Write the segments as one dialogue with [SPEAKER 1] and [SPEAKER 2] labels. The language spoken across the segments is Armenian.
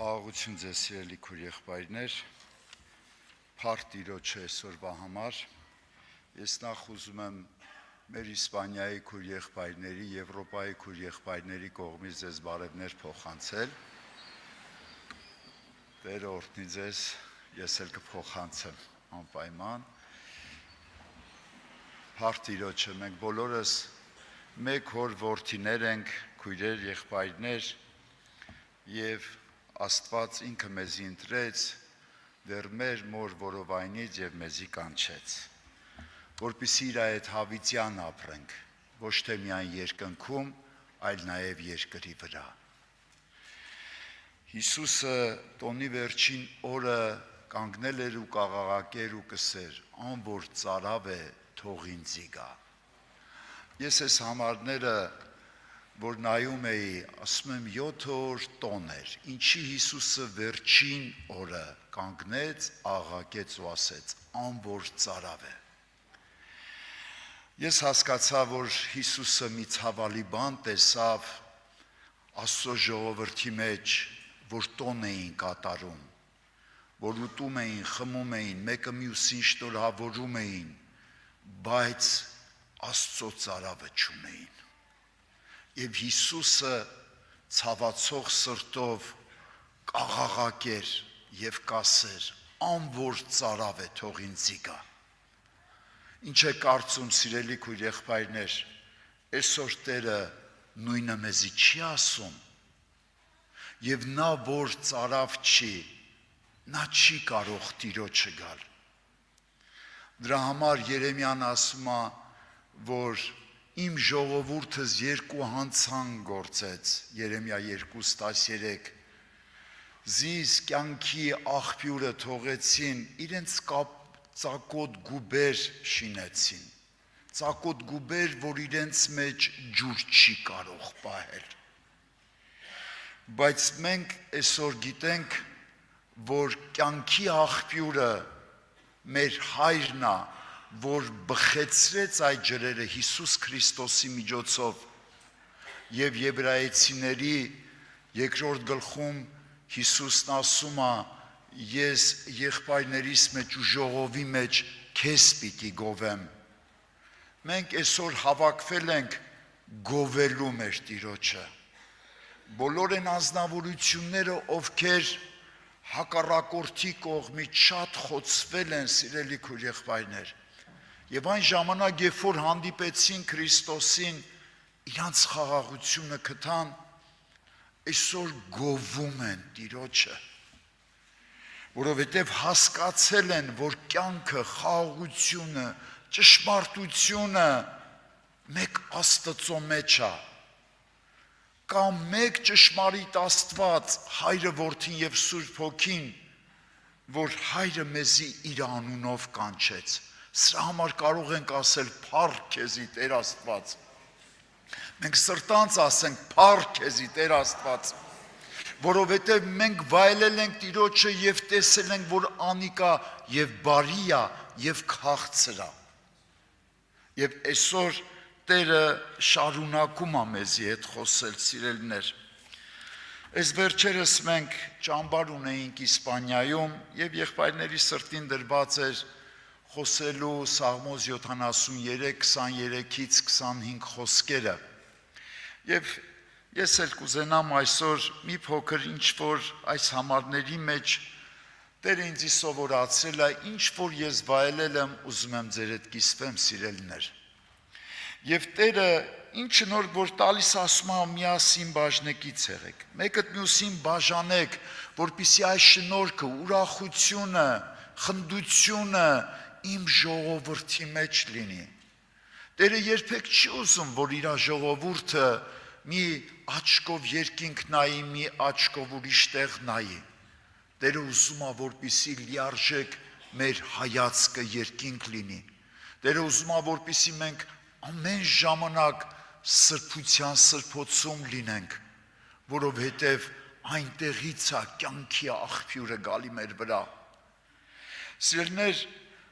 [SPEAKER 1] Խաղաղություն ձեզ սիրելի քույր եղբայրներ, փառք Տիրոջը այսօրվա համար։ Ես նախ ուզում եմ մեր Իսպանիայի քույր եղբայրների, Եվրոպայի քույր եղբայրների կողմից ձեզ բարևներ փոխանցել։ Տերը օրհնի ձեզ, ես էլ կփոխանցեմ անպայման։ Փառք Տիրոջը, մենք բոլորս մեկ հոր որդիներ ենք, քույրեր, եղբայրներ, եւ Աստված ինքը մեզի ընտրեց դեռ մեր մոր որովայնից եւ մեզի կանչեց, որպեսզի իր այդ հավիտյան ապրենք, ոչ թե միայն երկնքում, այլ նաեւ երկրի վրա։ Հիսուսը տոնի վերջին օրը կանգնել էր ու կաղաղակեր ու կսեր. «Ան որ ծարավ է, թող ինձի գա»։ Ես այս համարները որ նայում էի, ասում եմ 7 օր տոն էր, ինչի Հիսուսը վերջին օրը կանգնեց, աղաղակեց ու ասեց. «Ան որ ծարավ է»։ Ես հասկացա, որ Հիսուսը մի ցավալի բան տեսավ Աստծո ժողովրդի մեջ, որ տոն էին կատարում, որ ուտում էին, խմում էին, մեկը մյուսին շնորհավորում էին, բայց Աստծո ծարավը չունեին։ Եվ Հիսուսը ցավացող սրտով կաղաղակեր եւ կասեր. «Ան որ ծարավ է, թող ինձի գա»։ Ինչ է կարծում, սիրելի քույր եղբայրներ, այսօր Տերը նույնը մեզի չի ասում։ Եվ նա որ ծարավ չի, նա չի կարող Տիրոջը գալ։ Դրա համար Երեմիան ասում է, որ իմ ժողովուրդս երկու հանցան գործեց, Երեմիա 2:13, զիս կյանքի աղբյուրը թողեցին, իրենց ծակոտ գուբեր շինեցին, ծակոտ գուբեր, որ իրենց մեջ ջուր չի կարող պահել։ Բայց մենք այսօր գիտենք, որ կյանքի աղբյուրը մեր հայրն է, որ բխեցրեց այդ ջրերը Հիսուս Քրիստոսի միջոցով, եւ Եբրայեցիների 2-րդ գլխում Հիսուսն ասում է. «Ես եղբայրներիս մեջ ու ժողովի մեջ քեզ պիտի գովեմ»։ Մենք այսօր հավաքվել ենք գովելու մեր Տիրոջը։ Բոլոր այն անձնավորությունները, ովքեր հակառակորդի կողմից շատ խոցվել են, սիրելի քույր եղբայրներ, եւ այն ժամանակ, երբ որ հանդիպեցին Քրիստոսին, իրանց խաղաղությունը գտան, այսօր գովում են Տիրոջը, որովհետեւ հասկացել են, որ կյանքը, խաղաղությունը, ճշմարտությունը մեկ Աստծո մեջ է։ Կա մեկ ճշմարիտ Աստված, Հայրը, Որդին եւ Սուրբ Հոգին, որ Հայրը մեզի իր անունով կանչեց։ Սրա համար կարող ենք ասել փառք քեզի Տեր Աստված։ Մենք սրտանց ասենք փառք քեզի Տեր Աստված, որովհետև մենք վայելել ենք Տիրոջը եւ տեսել ենք, որ անիկա եւ բարի է եւ քաղցր է։ Եվ այսօր Տերը շարունակում է մեզի հետ խոսել, սիրելիներ։ Այս վերջերս մենք ճամբար ունեինք Իսպանիայում եւ եղբայրների սրտին դրված էր խոսելու Սաղմոս 73:23-ից 25 խոսքերը։ Եվ ես էլ կուզենամ այսօր մի փոքր ինչ-որ այս համարների մեջ Տերը ինձ սովորացրել է, ինչ-որ ես վայելել եմ, ուզում եմ ձեր հետ կիսվեմ, սիրելիներ։ Եվ Տերը ինչ նոր որ տալիս ասում է, միասին բաժնեկից եղեք, մեկը մյուսին բաժանեք, որպեսզի այս շնորհքը, ուրախությունը, խնդությունը իմ ժողովրդի մեջ լինի։ Տերը երբեք չի ուզում, որ իր ժողովուրդը մի աչքով երկինք նայի, մի աչքով ուրիշ տեղ նայի։ Տերը ուզում է, որպեսզի լիարժեք մեր հայացքը երկինք լինի։ Տերը ուզում է, որպեսզի մենք ամեն ժամանակ սրբության սրբոցում լինենք, որովհետև այնտեղից է կյանքի աղբյուրը գալի մեր վրա։ Սիրելիներ,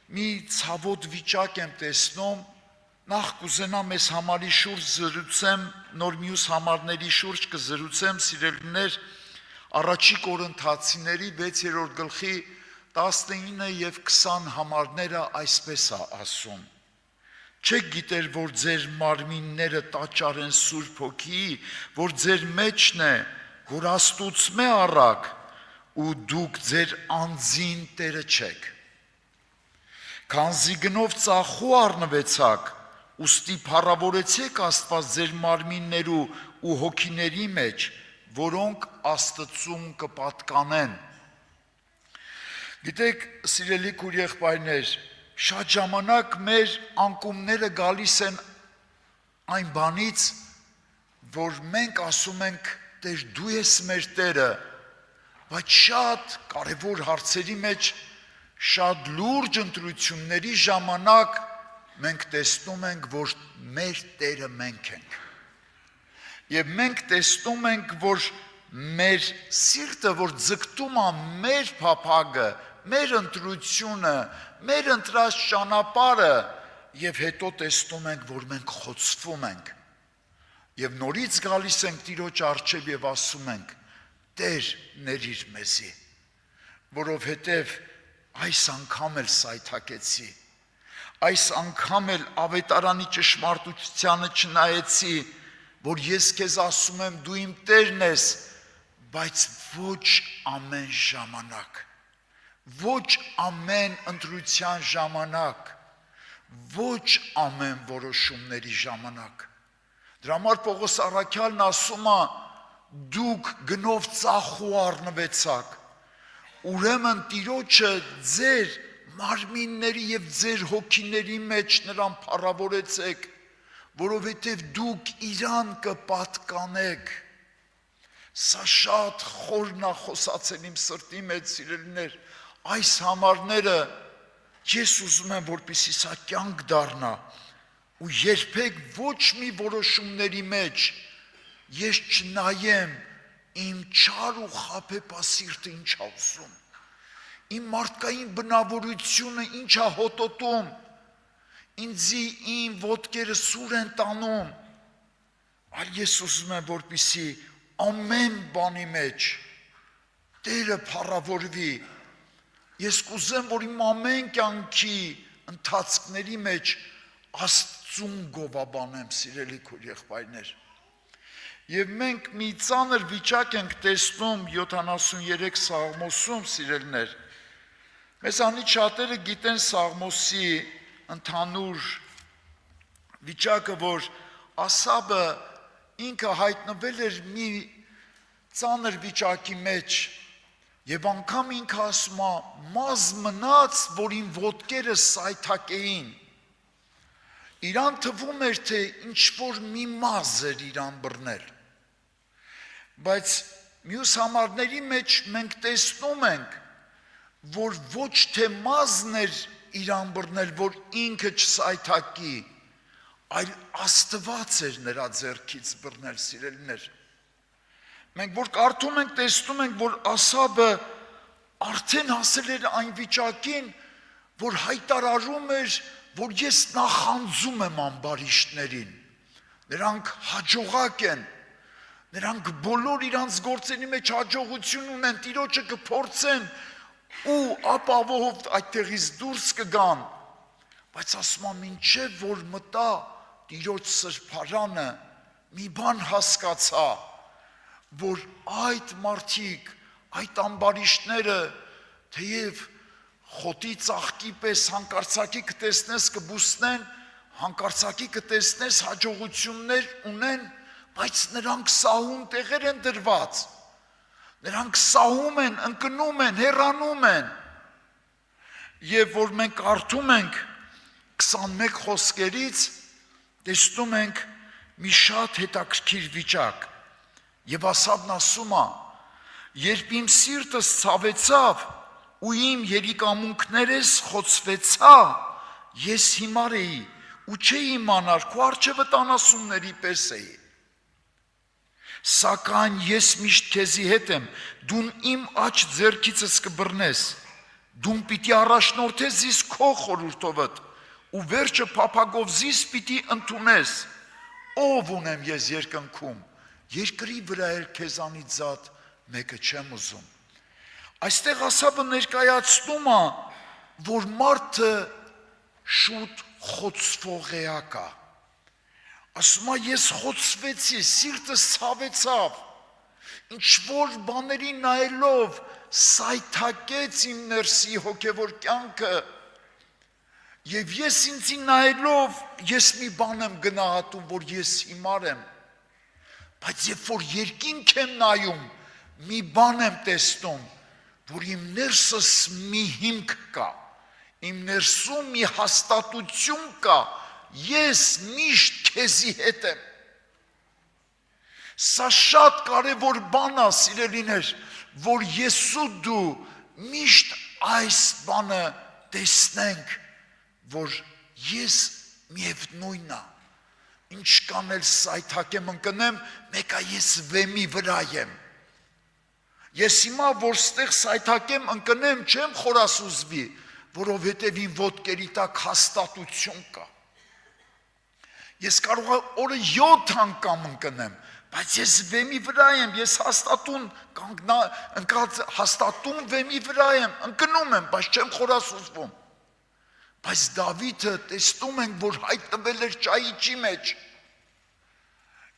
[SPEAKER 1] մի ցավոտ վիճակ եմ տեսնում, նախ կուզենամ այս համարի շուրջ զրուցեմ, նոր մյուս համարների շուրջ կզրուցեմ, սիրելիներ, Առաջի Կորինթացիների 6-րդ գլխի 19 եւ 20 համարները այսպես է ասում. Չեք գիտեր, որ ձեր մարմինները տաճար են Սուրբ Հոգիի, որ ձեր մեջն է, որ Աստուծմե առակ, ու դուք ձեր անձին Տերը չեք։ Քանզի գնով ծախու առնվեցաք, ուստի փառավորեցեք Աստված ձեր մարմիններու ու հոգիների մեջ, որոնք Աստծուն կպատկանեն։ Գիտեք, սիրելի քույր եղբայրներ, շատ ժամանակ մեր անկումները գալիս են այն բանից, որ մենք ասում ենք, Տեր, դու ես մեր Տերը, բայց շատ կարևոր հարցերի մեջ, շատ լուրջ ընտրությունների ժամանակ մենք տեսնում ենք, որ մեր Տերը մենք ենք։ Եվ մենք տեսնում ենք, որ մեր սիրտը, որ ձգտում է մեր փափագը, մեր ընտրությունը, մեր ընտրած ճանապարհը, եւ հետո տեսնում ենք, որ մենք խոցվում ենք։ Եվ նորից գալիս ենք Տիրոջ առջև եւ ասում ենք. Տեր, ներիր մեզի, որովհետև այս անգամ էլ սայթակեցի, այս անգամ էլ ավետարանի ճշմարտությանը չնայեցի, որ ես քեզ ասում եմ դու իմ Տերն ես, բայց ոչ ամեն ժամանակ, ոչ ամեն ընտրության ժամանակ, ոչ ամեն որոշումների ժամանակ։ Դրա համար Պողոս առաքյալն ասում է, դուք գնով ծախու առնվեցաք, ուրեմն Տիրոջը ձեր մարմինների եւ ձեր հոգիների մեջ նրան փառավորեցեք, որովհետեւ դուք իրան կպատկանեք։ Սա շատ խորն է խոսացել իմ սրտի մեջ, սիրելիներ, այս համարները ես ուզում եմ, որպեսզի սա կյանք դառնա, ու երբեք ոչ մի որոշումների մեջ ես չնայեմ իմ չար ու խաբեբասիրտը ինչ է ուզում, իմ մարդկային բնավորությունը ինչ է հոտոտում, ինձի իմ ոտքերը սուր են տանում, այլ ես ուզում եմ, որպեսզի ամեն բանի մեջ Տերը փառավորվի, ես կուզեմ, որ իմ ամեն կյանքի ընթացքների մեջ Աստծուն գովաբանեմ, սիրելի քույր եղբայրներ։ Եվ մենք մի ծանր վիճակ ենք տեսնում 73 Սաղմոսում, սիրելիներ։ Մեզանից շատերը գիտեն Սաղմոսի ընդհանուր վիճակը, որ Ասաբը ինքը հայտնվել էր մի ծանր վիճակի մեջ, եւ անգամ ինքը ասում է, մազ մնաց, որ իմ ոտքերը սայթակեին։ Իրան թվում էր, թե ինչ-որ մի մազ էր իրան բռնել։ Բայց մյուս համարների մեջ մենք տեսնում ենք, որ ոչ թե մազն էր իրան բռնել, որ ինքը չսայթակի, այլ Աստված էր նրա ձեռքից բռնել, սիրելիներ։ Մենք որ կարդում ենք, տեսնում ենք, որ Ասաբը արդեն հասել էր այն վիճակին, որ հայտարարում էր, որ ես նախանձում եմ ամբարիշտներին, նրանք հաջողակ են, նրանք բոլոր իրանց գործերի մեջ հաջողություն ունեն, Տիրոջը կփորձեն ու ապավով այդտեղից դուրս կգան, բայց ասում եմ մինչև որ մտա Տիրոջ սրբարանը, մի բան հասկացա, որ այդ մարդիկ, այդ ամբարիշտները, թեև խոտի ծաղկի պես հանկարծակի կտեսնես կբուսնեն, հանկարծակի կտեսնես հաջողություններ ունեն, բայց նրանք սահուն տեղեր են դրված, նրանք սահում են, ընկնում են, հեռանում են, և որ մենք կարդում ենք 21 խոսքերից, տեսնում ենք մի շատ հետաքրքիր վիճակ, և Ասաբն ասում է, երբ իմ սիրտս ցավեցավ, ու իմ երիկամունքներս խոցվեցա, ես հիմար էի, ու չէի իմանար, քո առջևը տանասունների պես էի։ Սակայն ես միշտ քեզի հետ եմ, դուն իմ աջ ձեռքիցս կբռնես, դուն պիտի առաջնորդես զիս քո խորհուրդովդ, ու վերջը փափագով զիս պիտի ընդունես, ով ունեմ ես երկնքում, երկրի վրա էլ քեզանից զատ մեկը չեմ ուզում։ Այստեղ ասաբը ներկայացնում է, որ մարդը շուտ խոցվող էակ է։ Ասում է, ես խոցվեցի, սիրտս ցավեցավ, ինչ-որ բաների նայելով սայթակեց իմ ներսի հոգևոր կյանքը, և ես ինձի նայելով, ես մի բան եմ գնահատում, որ ես հիմար եմ, բայց երբ որ երկինք եմ նայում, մի բան եմ տեսնում, որ իմ ներսս մի հիմք կա, իմ ներսում մի հաստատություն կա, ես միշտ քեզի հետ եմ։ Սա շատ կարևոր բան է, սիրելիներ, որ ես ու դու միշտ այս բանը տեսնենք, որ ես միևնույնն է, ինչ կանել սայթակեմ ընկնեմ, մեկա ես վեմի վրա եմ։ Ես հիմա, որ ստեղ սայթակեմ ընկնեմ, չեմ խորասուզվի, որովհետև իմ ոտքերի տակ հաստատություն կա։ Ես կարող եմ օրը 7 անգամ ընկնեմ, բայց ես վեմի վրա եմ, ես հաստատում վեմի վրա եմ, ընկնում եմ, բայց չեմ խորասուզվում։ Բայց Դավիթը տեսնում ենք, որ հայտնվել էր ճահիճի մեջ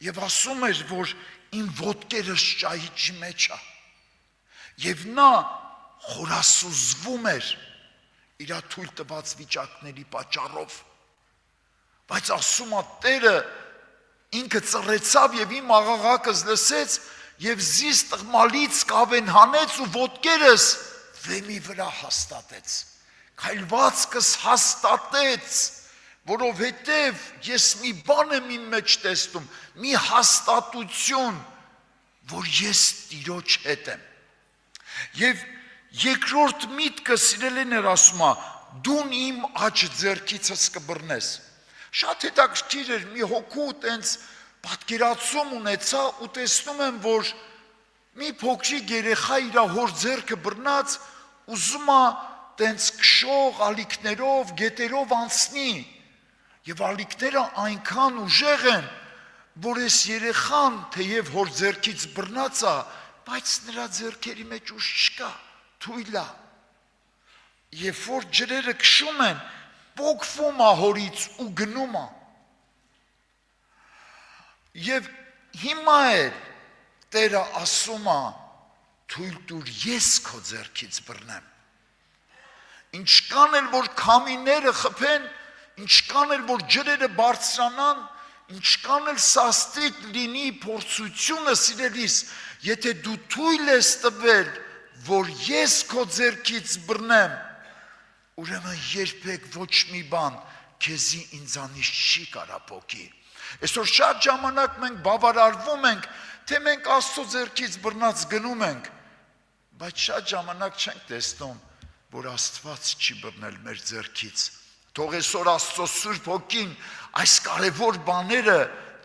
[SPEAKER 1] և ասում էր, որ իմ ոտքերս ճահիճի մեջ է։ Եվ նա խորասուզվում էր իր թույլ տված վիճակների պատճառով։ Բայց ասում է Տերը ինքը ծռեցավ և իմ աղաղակս լսեց և զիս տղմալից կավեն հանեց ու ոտքերս վեմի վրա հաստատեց, քայլվածքս հաստատեց, որովհետև ես մի բան եմ իմ մեջ տեսնում, մի հաստատություն, որ ես Տիրոջ հետ եմ։ Եվ երկրորդ միտքը սիրելիներ ասում է, դուն իմ աջ ձեռքիցս կբռնես։ Շատ հետաքրքիր էր, մի հոգու տենց պատկերացում ունեցա ու տեսնում եմ, որ մի փոքրիկ երեխա իր հոր ձեռքը բռնած ուզում է տենց քշող ալիքներով, գետերով անցնի և ալիքները այնքան ուժեղ են, որ այս երեխան թեև հոր ձեռքից բռնած է, բայց նրա ձեռքերի մեջ ուժ չկա, թույլ է։ Երբ որ ջրերը քշում են, պոկվում է հորից ու գնում է։ Եվ հիմա էլ Տերը ասում է, թույլ տուր ես քո ձեռքից բռնեմ։ Ինչքան էլ որ քամիները խփեն, ինչքան էլ որ ջրերը բարձրանան, ինչքան էլ սաստիկ լինի փորձությունը սիրելիս, եթե դու թույլ ես տվել, որ ես քո ձեռքից բռնեմ, ուրեմն երբեք ոչ մի բան քեզի ինձանից չի կարա պոկի։ Այսօր շատ ժամանակ մենք բավարարվում ենք, թե մենք Աստծո ձեռքից բռնած գնում ենք, բայց շատ ժամանակ չենք տեսնում, որ Աստված չի բռնել մեր ձեռքից։ Թող այսօր Աստծո Սուրբ Հոգին այս կարևոր բաները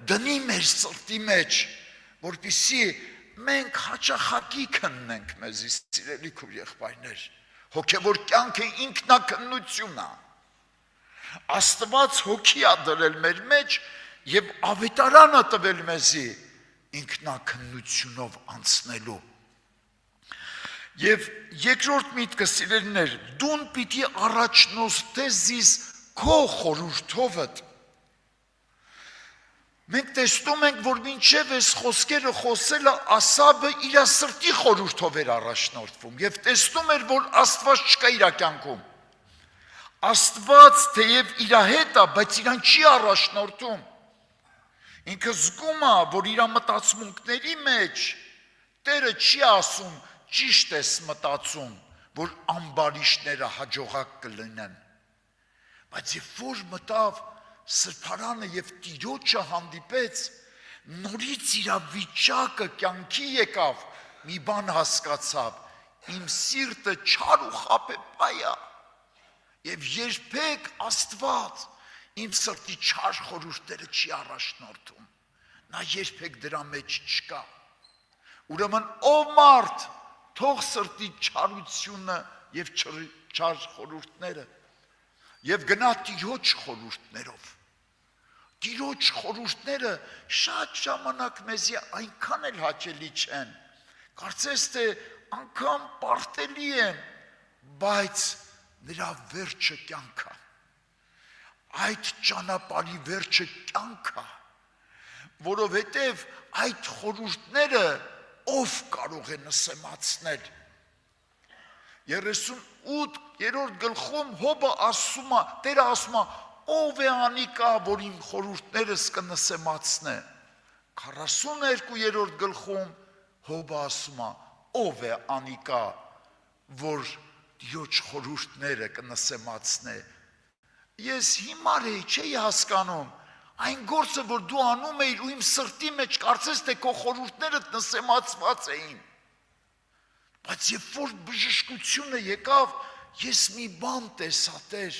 [SPEAKER 1] դնի մեր սրտի մեջ, որպեսզի մենք հաճախակի քննենք մեզի, սիրելի քույր եղբայրներ։ Հոգևոր կյանքը ինքնակնություն է։ Աստված հոգի է դրել մեր մեջ և ավետարանը տվել մեզի ինքնակնությունով անցնելու։ Եվ երկրորդ միտքը սիրելիներ, դուն պիտի առաջնորդես զիս քո խորհուրդովդ։ Մենք տեսնում ենք, որ մինչև այս խոսքերը խոսելը Ասաբը իր սրտի խորհուրդով էր առաջնորդվում և տեսնում էր, որ Աստված չկա իր կյանքում։ Աստված թեև իր հետ է, բայց իրան չի առաջնորդում։ Ինքը զգում է, որ իր մտածմունքների մեջ Տերը չի ասում ճիշտ ես մտածում, որ ամբարիշները հաջողակ կլինեն։ Բայց երբ որ մտավ սրբարանը և Տիրոջը հանդիպեց, նորից իր վիճակը կյանքի եկավ, մի բան հասկացավ, իմ սիրտը չար ու խաբեբայ է, և երբեք Աստված իմ սրտի չար խորհուրդները չի առաջնորդում, նա երբեք դրա մեջ չկա։ Ուրեմն ով մարդ, թող սրտի չարությունը և չար խորհուրդները և գնա Տիրոջ խորհուրդներով։ Տիրոջ խորհուրդները շատ ժամանակ մեզի այնքան էլ հաճելի չեն, Կարծես թե անգամ պարտելի են, բայց նրա վերջը կյանք է։ Այդ ճանապարհի վերջը կյանք է, որովհետև այդ խորհուրդները ով կարող է նսեմացնել։ 38-րդ գլխում Հոբը ասում է, Տերը ասում է, ով է անիկա, որ իմ խորհուրդներս կնսեմացնե։ 42-րդ գլխում Հոբը ասում է, ով է անիկա, որ Տիրոջ խորհուրդները կնսեմացնե։ Ես հիմար էի, չէի հասկանում, այն գործը, որ դու անում էիր ու իմ սրտի մեջ կարծես թե քո խորհուրդներդ նսեմացված էին։ Բայց երբ որ բժշկությունը եկավ, ես մի բան տեսա, Տեր,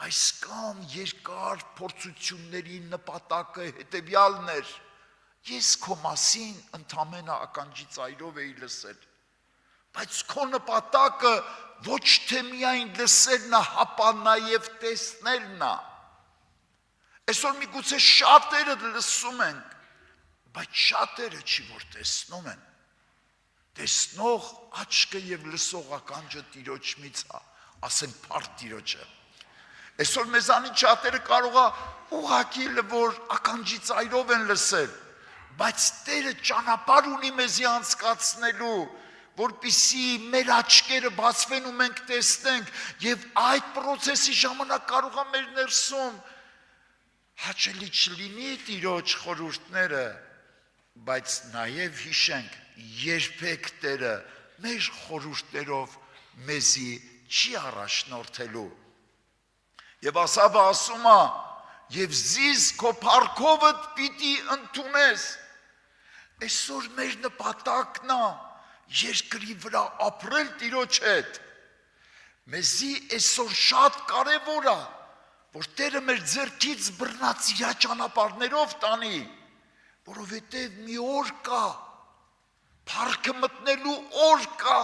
[SPEAKER 1] այս կամ երկար փորձությունների նպատակը հետևյալն էր։ Ես քո մասին ընդամենը ականջի ծայրով էի լսել, բայց քո նպատակը ոչ թե միայն լսելն է, հապա նաև տեսնելն է։ Այսօր միգուցե շատերը լսում են, բայց շատերը չի որ տեսնում են։ Տեսնող աչքը եւ լսող ականջը Տիրոջից է, ասեն փառք Տիրոջը։ Այսօր մեզանից շատերը կարող է ուղղակի որ ականջի ծայրով են լսել, բայց Տերը ճանապարհ ունի մեզի անցկացնելու, որպեսզի մեր աչքերը բացվեն ու մենք տեսնենք, եւ այդ process-ի ժամանակ կարող է մեր ներսում հաճելի չլինի Տիրոջ խորհուրդները, բայց նաև հիշենք, երբեք Տերը մեր խորհուրդներով մեզի չի առաջնորդելու։ Եվ ասաբը ասում է, եւ զիս քո փառքովդ պիտի ընդունես։ Այսօր մեր նպատակն է երկրի վրա ապրել Տիրոջ հետ։ Մեզի այսօր շատ կարևոր է, որ Տերը մեր ձեռքից բռնած իր ճանապարհներով տանի, որովհետև մի օր կա, փառքը մտնելու օր կա,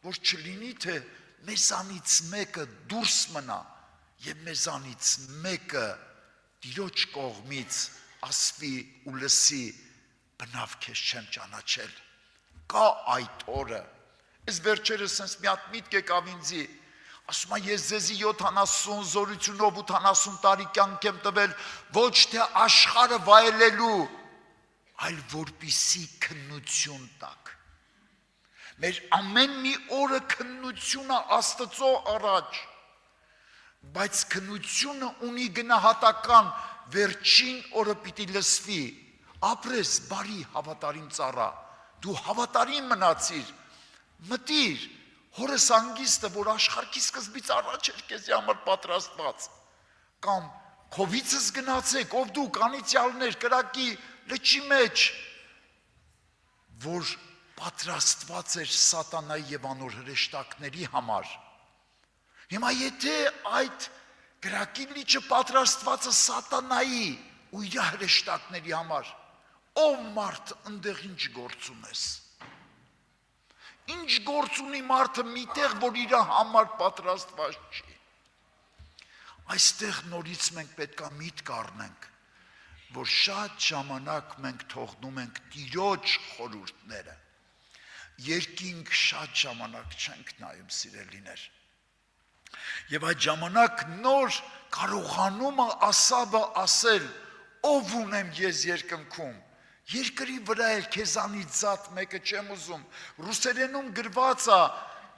[SPEAKER 1] որ չլինի թե մեզանից մեկը դուրս մնա եւ մեզանից մեկը Տիրոջ կողմից ասվի ու լսի, բնավ քեզ չեմ ճանաչել։ Կա այդ օրը։ Այս վերջերս sense մի հատ միտք եկավ ինձի, ասում եմ ես ձեզի 70 զորությունով 80 տարի կյանք եմ տվել, ոչ թե աշխարհը վայելելու, այլ որպիսի քննություն տակ։ Մեր ամեն մի օրը քննությունը Աստծո առաջ, բայց քննությունը ունի գնահատական, վերջին օրը պիտի լսվի, ապրես բարի հավատարիմ ծառա, դու հավատարիմ մնացիր, մտիր, հորս հանգիստը, որ աշխարհի սկզբից առաջ էր քեզի համար պատրաստված, կամ քովիցս գնացեք, ով դուք անիծյալներ, կրակի լճի մեջ, որ պատրաստված էր սատանայի եւ անոր հրեշտակների համար։ Հիմա եթե այդ կրակի լիճը պատրաստվածը սատանայի ու իր հրեշտակների համար, ով մարդ ընդեղ ինչ գործ ունես։ Ինչ գործ ունի մարդը միտեղ, որ իր համար պատրաստված չի։ Այստեղ նորից մենք պետք է միտք առնենք, որ շատ ժամանակ մենք թողնում ենք Տիրոջ խորհուրդները։ Երկինք շատ ժամանակ չենք նայում, սիրելիներ։ Եվ այդ ժամանակ նոր կարողանում է ասաբը ասել, ով ունեմ ես երկնքում, երկրի վրա էլ քեզանից զատ մեկը չեմ ուզում, ռուսերենում գրված է,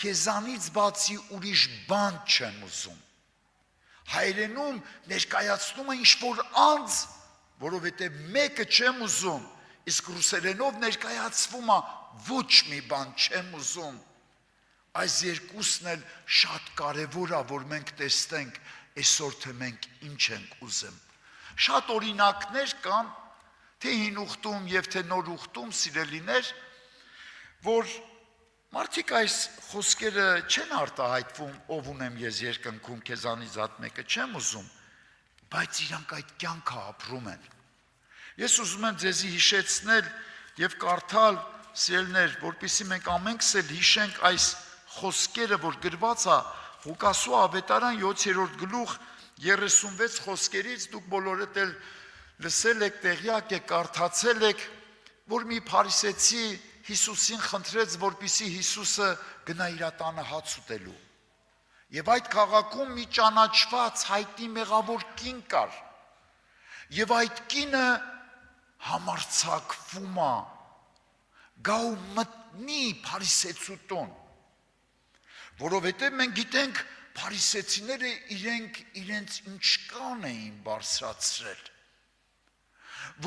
[SPEAKER 1] քեզանից բացի ուրիշ բան չեմ ուզում, հայերենում ներկայացնում է ինչ-որ անձ, որովհետև մեկը չեմ ուզում, իսկ ռուսերենով ներկայացվում է ոչ մի բան չեմ ուզում, այս երկուսն էլ շատ կարևոր է, որ մենք տեսնենք այսօր թե մենք ինչ ենք ուզում։ Շատ օրինակներ կան, թե հին ուխտում եւ թե նոր ուխտում, սիրելիներ, որ մարդիկ այս խոսքերը չեն արտահայտվում, ով ունեմ ես երկնքում, քեզանից զատ մեկը չեմ ուզում, բայց իրանք այդ կյանքը ապրում են։ Ես ուզում եմ ձեզի հիշեցնել եւ կարդալ, սիրելիներ, որպեսզի մենք ամենքս էլ հիշենք այս խոսքերը, որ գրված է Ղուկասու ավետարան 7-րդ գլուխ 36 խոսքերից, դուք բոլորդ էլ լսել եք, տեղյակ եք, կարդացել եք, որ մի փարիսեցի Հիսուսին խնդրեց, որպեսզի Հիսուսը գնա իր տանը հաց ուտելու։ Եվ այդ քաղաքում մի ճանաչված հայտնի մեղավոր կին կար։ Եվ այդ կինը համարձակվում է գա ու մտնի փարիսեցու տուն, որովհետև մենք գիտենք փարիսեցիները իրենց ինչքան էին բարձրացրել,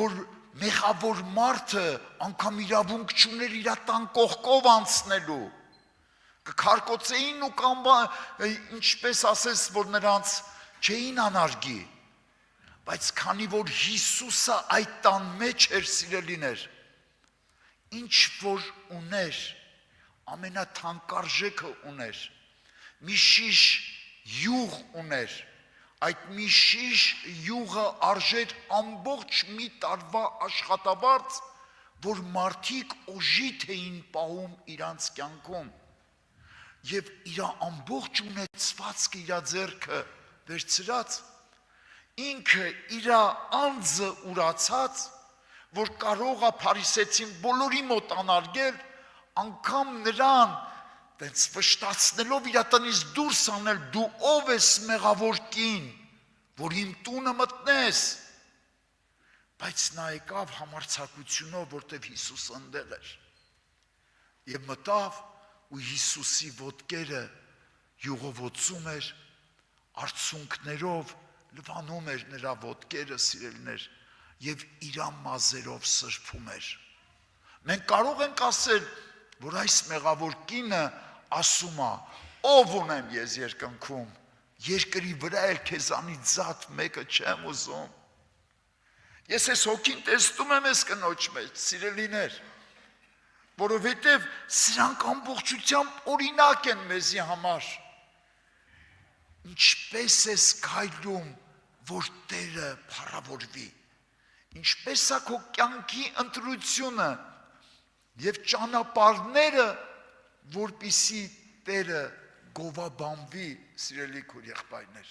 [SPEAKER 1] որ մեղավոր մարդը անգամ իրավունք չուներ իր տան կողքով անցնելու, կքարկոծեին ու կամ ինչպես ասես, որ նրանց չէին անարգի, բայց քանի որ Հիսուսը այդ տան մեջ էր սիրելիներ, ինչ որ ուներ, ամենաթանկարժեքը ուներ, մի շիշ յուղ ուներ, այդ մի շիշ յուղը արժեր ամբողջ մի տարվա աշխատավարձ, որ մարդիկ օժիտ էին պահում իրանց կյանքում, և իր ամբողջ ունեցվածքը իր ձեռքը վերցրած, ինքը իր անձը ուրացած, որ կարող է փարիսեցին բոլորի մոտ անարգել, անգամ նրան տենց վշտացնելով իր տնից դուրս անել, դու ով ես մեղավոր կին, որ իմ տունը մտնես, բայց նա եկավ համարձակությունով, որտև Հիսուսը ընդեղ էր, և մտավ ու Հիսուսի ոտքերը յուղովոցում էր, արցունքներով լվանում էր նրա ոտքերը, սիրելիներ, և իր մազերով սրբում էր։ Մենք կարող ենք ասել, որ այս մեղավոր կինը ասում է, ով ունեմ ես երկնքում, երկրի վրա էլ քեզանից զատ մեկը չեմ ուզում։ Ես այս հոգին տեսնում եմ այս կնոջ մեջ, սիրելիներ, որովհետև սրանք ամբողջությամբ օրինակ են մեզի համար։ Ինչպես ես քայլում, որ Տերը փառավորվի, ինչպես է քո կյանքի ընտրությունը և ճանապարհները, որպեսզի Տերը գովաբանվի, սիրելի քույր եղբայրներ։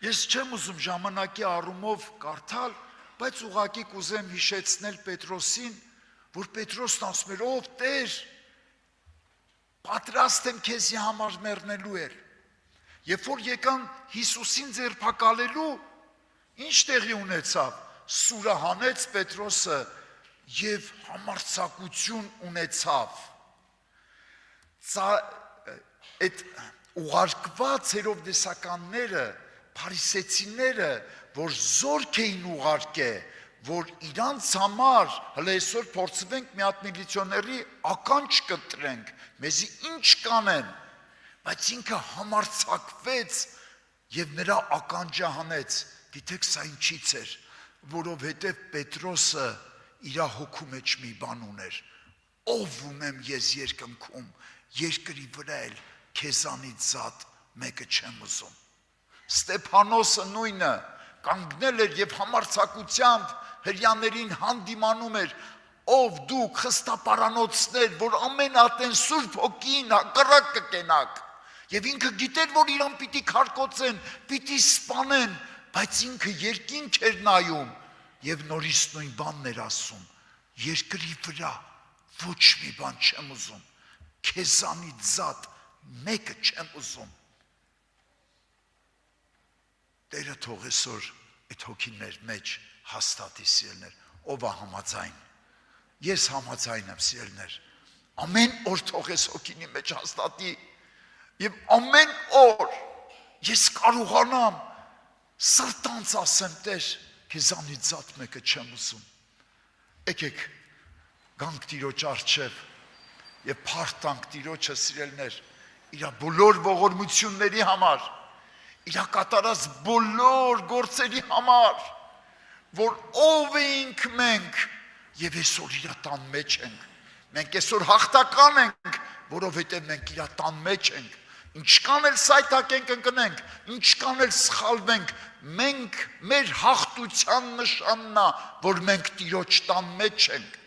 [SPEAKER 1] Ես չեմ ուզում ժամանակի առումով կարդալ, բայց ուղղակի կուզեմ հիշեցնել Պետրոսին, որ Պետրոսն ասում էր, ով Տեր, պատրաստ եմ քեզի համար մեռնելու էր։ Երբ որ եկան Հիսուսին ձերբակալելու, ինչ տեղի ունեցավ, սուրը հանեց Պետրոսը և համարձակություն ունեցավ։ Այդ ուղարկված հերովդեսականները, փարիսեցիները, որ զորք էին ուղարկե, որ իրանց համար, հլը այսօր փորձվենք մի հատ միլիցիոների ականջ կտրենք, մեզի ինչ կանեն, բայց ինքը համարձակվեց և նրա ականջը հանեց, գիտեք սա ինչից էր, որովհետև Պետրոսը իր հոգու մեջ մի բան ուներ, ով ունեմ ես երկնքում, երկրի վրա էլ քեզանից զատ մեկը չեմ ուզում։ Ստեփանոսը նույնը կանգնել էր և համարձակությամբ հրեաներին հանդիմանում էր, ով դուք խստապարանոցներ, որ ամեն ատեն Սուրբ Հոգին հակառակ կկենաք, և ինքը գիտեր, որ իրան պիտի քարկոծեն, պիտի սպանեն, բայց ինքը երկինք էր նայում և նորից նույն բանն էր ասում, երկրի վրա ոչ մի բան չեմ ուզում, քեզանից զատ մեկը չեմ ուզում։ Տերը թող այսօր այդ հոգիներ մեջ հաստատի, սիրելիներ, ով է համաձայն։ Ես համաձայն եմ, սիրելիներ, ամեն օր թող այս հոգինի մեջ հաստատի և ամեն օր ես կարողանամ սրտանց ասեմ, Տեր, քեզանից զատ մեկը չեմ ուզում։ Եկեք գանք Տիրոջ առջև և փառք տանք Տիրոջը, սիրելիներ, իր բոլոր ողորմությունների համար, իր կատարած բոլոր գործերի համար, որ ով էինք մենք և այսօր իր տան մեջ ենք։ Մենք այսօր հաղթական ենք, որովհետև մենք իր տան մեջ ենք։ Ինչքան էլ սայթաքենք ընկնենք, ինչքան էլ սխալվենք, մենք մեր հաղթության նշանն է, որ մենք Տիրոջ տան մեջ ենք։